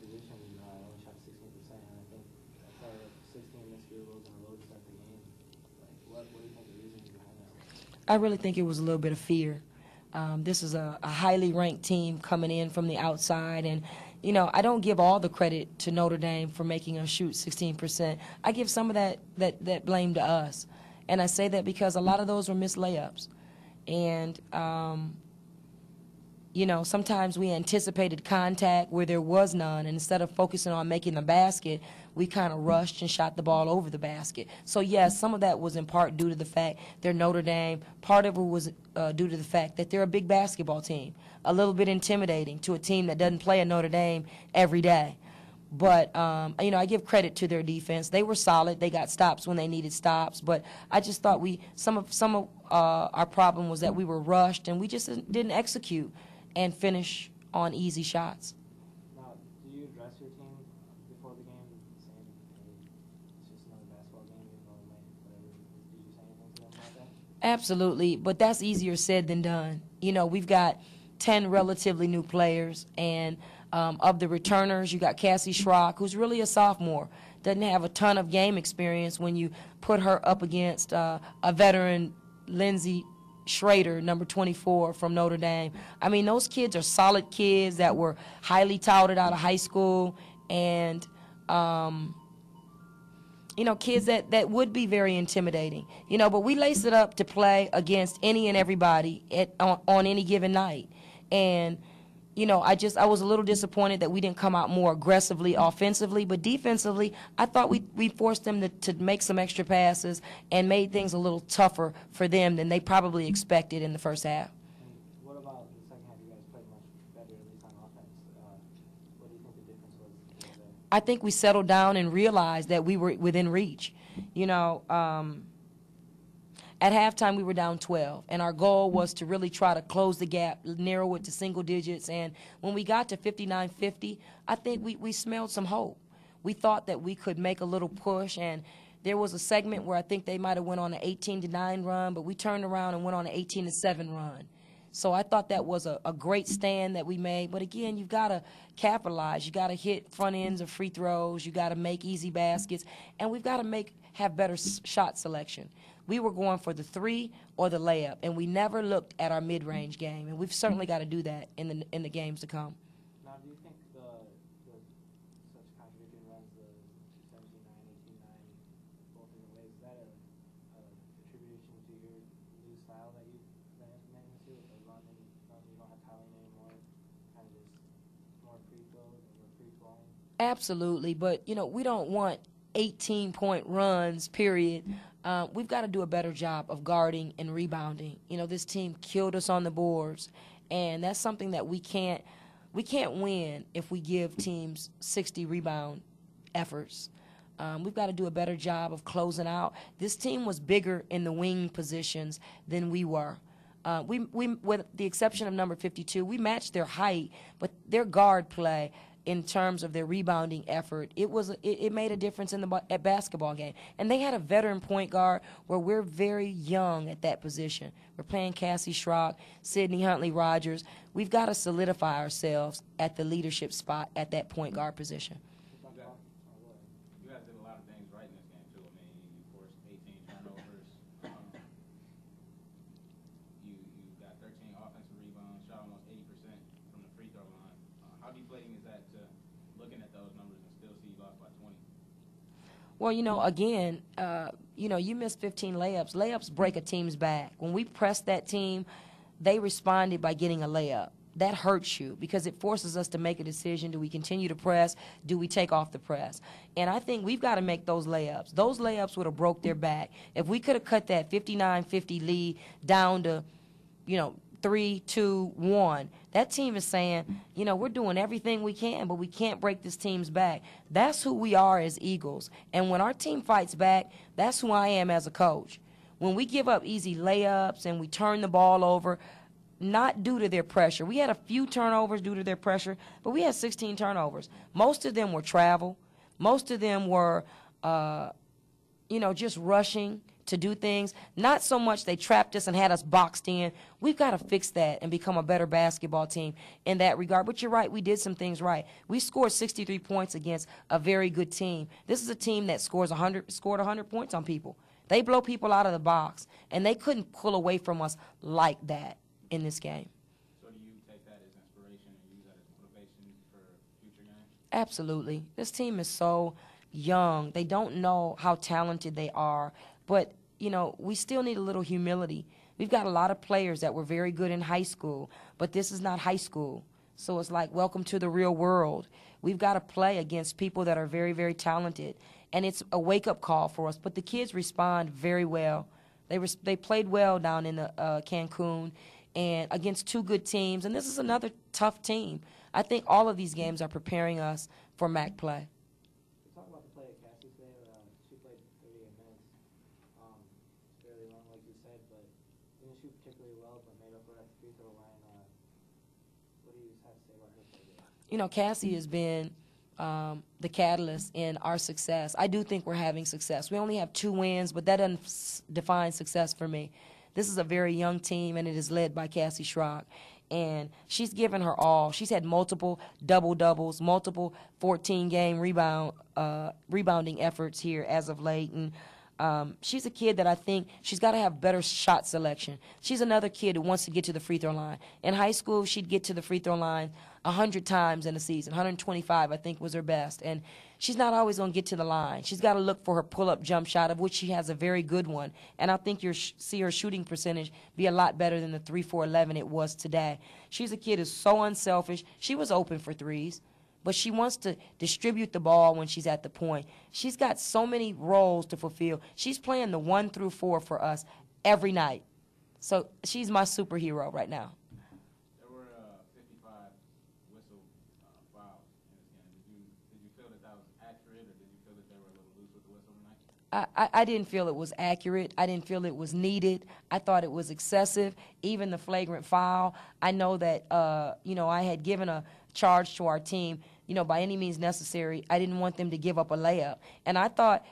opposition only shot 16%, and I think I saw 16 missed field goals in a row to start the game. Like, what do you think the reason behind that was? I really think it was a little bit of fear. This is a highly ranked team coming in from the outside, and you know, I don't give all the credit to Notre Dame for making us shoot 16%. I give some of that blame to us, and I say that because a lot of those were missed layups, and you know, sometimes we anticipated contact where there was none, and instead of focusing on making the basket, we kind of rushed and shot the ball over the basket. So, yes, some of that was in part due to the fact they're Notre Dame. Part of it was due to the fact that they're a big basketball team, a little bit intimidating to a team that doesn't play at Notre Dame every day. But, you know, I give credit to their defense. They were solid. They got stops when they needed stops. But I just thought some of our problem was that we were rushed and we just didn't execute and finish on easy shots. Now, do you address your team before the game, saying, hey, it's just another basketball game, you know, whatever? Did you say anything to them about that? Absolutely, but that's easier said than done. You know, we've got 10 relatively new players, and of the returners, you got Cassie Schrock, who's really a sophomore, doesn't have a ton of game experience when you put her up against a veteran, Lindsay Schrader, number 24 from Notre Dame. I mean, those kids are solid kids that were highly touted out of high school, and you know, kids that would be very intimidating. You know, but we lace it up to play against any and everybody on any given night. And you know, I was a little disappointed that we didn't come out more aggressively offensively, but defensively, I thought we forced them to make some extra passes and made things a little tougher for them than they probably expected in the first half. And what about the second half? You guys played much better, at least on offense. What do you think the difference was there? I think we settled down and realized that we were within reach. You know, at halftime, we were down 12, and our goal was to really try to close the gap, narrow it to single digits. And when we got to 59-50, I think we smelled some hope. We thought that we could make a little push, and there was a segment where I think they might have went on an 18-9 run, but we turned around and went on an 18-7 run. So I thought that was a great stand that we made. But, again, you've got to capitalize. You've got to hit front ends of free throws. You've got to make easy baskets. And we've got to have better shot selection. We were going for the three or the layup, and we never looked at our mid-range game. And we've certainly got to do that in the games to come. Now, do you think such contradicting runs, the 17-9, 18-9, both in ways, is that a attribution to your new style that you've been implementing this year, with the run, you don't have Colleen anymore, kind of just more free-flowing or more free-flowing? Absolutely, but, you know, we don't want 18-point runs, period. We've got to do a better job of guarding and rebounding. You know, this team killed us on the boards, and that's something that we can't win if we give teams 60 rebound efforts. We've got to do a better job of closing out. This team was bigger in the wing positions than we were. We, with the exception of number 52, we matched their height, but their guard play in terms of their rebounding effort, it made a difference in the basketball game. And they had a veteran point guard where we're very young at that position. We're playing Cassie Schrock, Sydney Huntley-Rogers. We've got to solidify ourselves at the leadership spot at that point guard position. You guys did a lot of things right in this game, too. I mean, you forced 18 turnovers. You got 13 offensive rebounds, shot almost 80% from the free throw line. How deflating is that to looking at those numbers and still see you lost by 20? Well, you know, again, you know, you missed 15 layups. Layups break a team's back. When we pressed that team, they responded by getting a layup. That hurts you because it forces us to make a decision. Do we continue to press? Do we take off the press? And I think we've got to make those layups. Those layups would have broke their back. If we could have cut that 59-50 lead down to, you know, 3, 2, 1. That team is saying, you know, we're doing everything we can, but we can't break this team's back. That's who we are as Eagles. And when our team fights back, that's who I am as a coach. When we give up easy layups and we turn the ball over, not due to their pressure. We had a few turnovers due to their pressure, but we had 16 turnovers. Most of them were travel. Most of them were, you know, just rushing to do things. Not so much they trapped us and had us boxed in. We've got to fix that and become a better basketball team in that regard. But you're right, we did some things right. We scored 63 points against a very good team. This is a team that scored 100 points on people. They blow people out of the box, and they couldn't pull away from us like that in this game. So do you take that as inspiration and use that as motivation for future games? Absolutely. This team is so young. They don't know how talented they are. But, you know, we still need a little humility. We've got a lot of players that were very good in high school, but this is not high school. So it's like, welcome to the real world. We've got to play against people that are very, very talented. And it's a wake-up call for us. But the kids respond very well. They played well down in Cancun and against two good teams. And this is another tough team. I think all of these games are preparing us for MAC play. You talk about the play at Cassie today. She played 38 minutes. Fairly long, like you said, but didn't shoot particularly well, but made up for it at the free throw line. What do you have to say about her play today? You know, Cassie has been the catalyst in our success. I do think we're having success. We only have 2 wins, but that doesn't define success for me. This is a very young team, and it is led by Cassie Schrock. And she's given her all. She's had multiple double-doubles, multiple 14-game rebounding efforts here as of late. And she's a kid that I think she's got to have better shot selection. She's another kid who wants to get to the free throw line. In high school, she'd get to the free throw line 100 times in a season. 125, I think, was her best. And she's not always going to get to the line. She's got to look for her pull-up jump shot, of which she has a very good one. And I think you'll see her shooting percentage be a lot better than the 3-4-11 it was today. She's a kid who's so unselfish. She was open for threes, but she wants to distribute the ball when she's at the point. She's got so many roles to fulfill. She's playing the 1 through 4 for us every night. So she's my superhero right now. There were 55 whistle fouls in this game. Did you feel that was accurate, or did you feel that they were a little loose with the whistle tonight? I didn't feel it was accurate. I didn't feel it was needed. I thought it was excessive, even the flagrant foul. I know that, I had given a charge to our team, by any means necessary. I didn't want them to give up a layup. And I thought,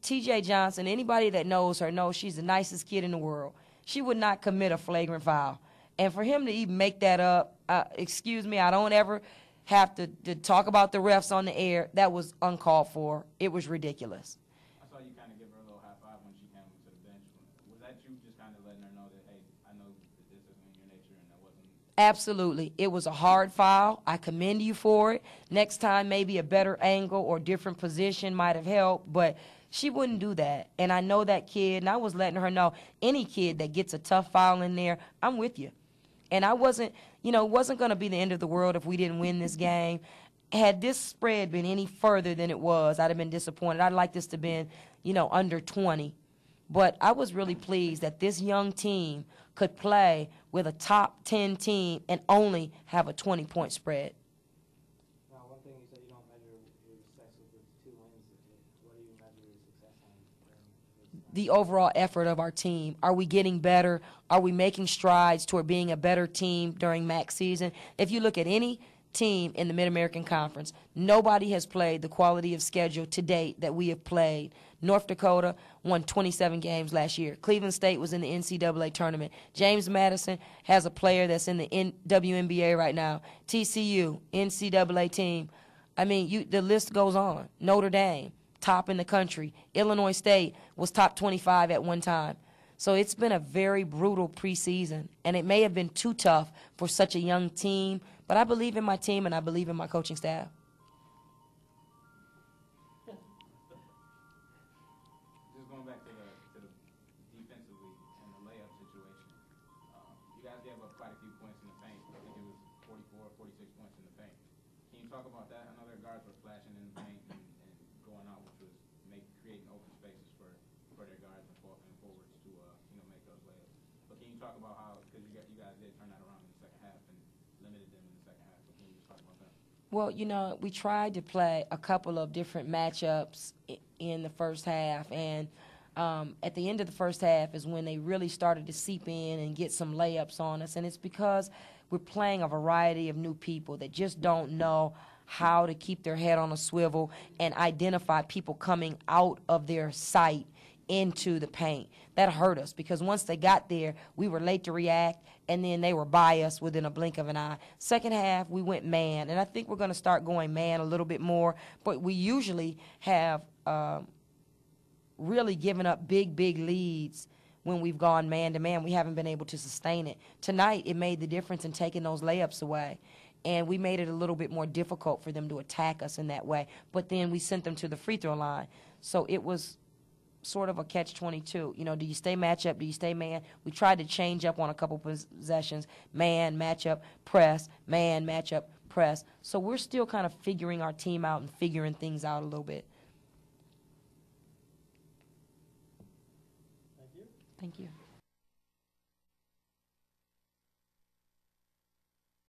T.J. Johnson, anybody that knows her knows she's the nicest kid in the world. She would not commit a flagrant foul. And for him to even make that up, excuse me, I don't ever have to talk about the refs on the air. That was uncalled for. It was ridiculous. I saw you kind of give her a little high five when she came to the bench. Was that you just kind of letting her know that, hey, I know that this isn't in your nature and that wasn't? Absolutely. It was a hard foul. I commend you for it. Next time, maybe a better angle or different position might have helped, but she wouldn't do that. And I know that kid, and I was letting her know, any kid that gets a tough foul in there, I'm with you. And I wasn't, it wasn't going to be the end of the world if we didn't win this game. Had this spread been any further than it was, I'd have been disappointed. I'd like this to have been, under 20. But I was really pleased that this young team could play with a top 10 team and only have a 20-point spread. Now, one thing you said you don't measure your success with the 2 wins. What do you measure your success on? The overall effort of our team. Are we getting better? Are we making strides toward being a better team during MAC season? If you look at any team in the Mid-American Conference, nobody has played the quality of schedule to date that we have played. North Dakota won 27 games last year. Cleveland State was in the NCAA tournament. James Madison has a player that's in the WNBA right now. TCU, NCAA team. I mean, the list goes on. Notre Dame, top in the country. Illinois State was top 25 at one time. So it's been a very brutal preseason, and it may have been too tough for such a young team, but I believe in my team and I believe in my coaching staff. Just going back to the defensively and the layup situation, you guys gave up quite a few points in the paint. I think it was 44, 46 points in the paint. Can you talk about that? I know their guards were flashing in the paint and going out, which was creating open spaces for their guards and forwards to make those layups. But can you talk about how, because you guys did turn that around in the second half and limited them in the second half. So can you just talk about that? Well, we tried to play a couple of different matchups in the first half, and at the end of the first half is when they really started to seep in and get some layups on us, and it's because we're playing a variety of new people that just don't know how to keep their head on a swivel and identify people coming out of their sight into the paint. That hurt us because once they got there, we were late to react, and then they were by us within a blink of an eye. Second half, we went man, and I think we're going to start going man a little bit more, but we usually have really given up big leads when we've gone man-to-man. We haven't been able to sustain it. Tonight, it made the difference in taking those layups away, and we made it a little bit more difficult for them to attack us in that way, but then we sent them to the free throw line. So it was sort of a catch-22. You know, do you stay matchup? Do you stay man? We tried to change up on a couple possessions, man, matchup, press, man, matchup, press. So we're still kind of figuring our team out and figuring things out a little bit. Thank you. Thank you.